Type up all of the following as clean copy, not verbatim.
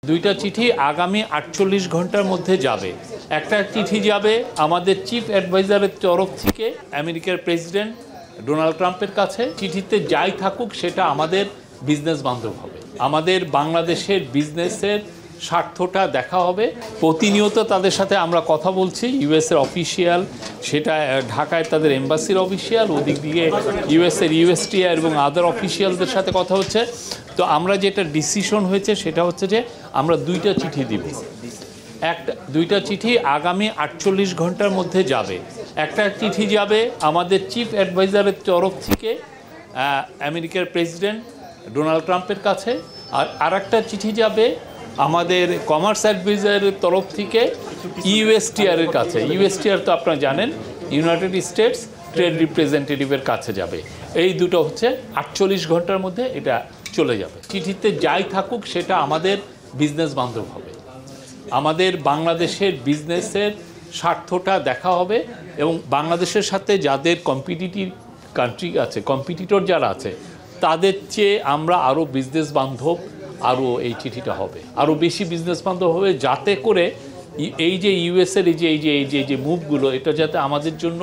দুইটা চিঠি আগামী ৪৮ ঘন্টার মধ্যে যাবে। একটা চিঠি যাবে আমাদের চিফ অ্যাডভাইজারের তরফ থেকে আমেরিকার প্রেসিডেন্ট ডোনাল্ড ট্রাম্পের কাছে। চিঠিতে যাই থাকুক সেটা আমাদের বিজনেস বান্ধব হবে, আমাদের বাংলাদেশের বিজনেসের স্বার্থটা দেখা হবে। প্রতিনিয়ত তাদের সাথে আমরা কথা বলছি, ইউএসের অফিসিয়াল, সেটা ঢাকায় তাদের এম্বাসির অফিসিয়াল, ওদিক দিয়ে ইউএসের ইউএসটিআর এবং আদার অফিসিয়ালদের সাথে কথা হচ্ছে। তো আমরা যেটা ডিসিশন হয়েছে সেটা হচ্ছে যে আমরা দুইটা চিঠি দিব। দুইটা চিঠি আগামী ৪৮ ঘন্টার মধ্যে যাবে। একটা চিঠি যাবে আমাদের চিফ অ্যাডভাইজারের তরফ থেকে আমেরিকার প্রেসিডেন্ট ডোনাল্ড ট্রাম্পের কাছে, আর একটা চিঠি যাবে আমাদের কমার্স অ্যাডভাইজারের তরফ থেকে ইউএসটিআরের কাছে। ইউএসটিআর তো আপনারা জানেন ইউনাইটেড স্টেটস ট্রেড রিপ্রেজেন্টেটিভের কাছে যাবে। এই দুটো হচ্ছে ৪৮ ঘন্টার মধ্যে এটা চলে যাবে। চিঠিতে যাই থাকুক সেটা আমাদের বিজনেস বান্ধব হবে, আমাদের বাংলাদেশের বিজনেসের স্বার্থটা দেখা হবে এবং বাংলাদেশের সাথে যাদের কম্পিটিটিভ কান্ট্রি আছে, কম্পিটিটর যারা আছে, তাদের চেয়ে আমরা আরও বিজনেস বান্ধব, আরও এই চিঠিটা হবে আরও বেশি বিজনেস বান্ধব হবে, যাতে করে এই যে ইউএসের এই যে মুভগুলো, এটা যাতে আমাদের জন্য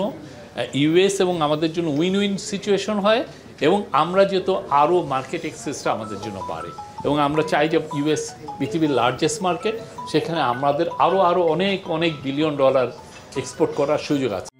ইউএস এবং আমাদের জন্য উইন উইন সিচুয়েশন হয় এবং আমরা যেহেতু আরও মার্কেট অ্যাক্সেসটা আমাদের জন্য বাড়ে এবং আমরা চাই যে ইউএস পৃথিবীর লার্জেস্ট মার্কেট, সেখানে আমাদের আরও অনেক বিলিয়ন ডলার এক্সপোর্ট করার সুযোগ আছে।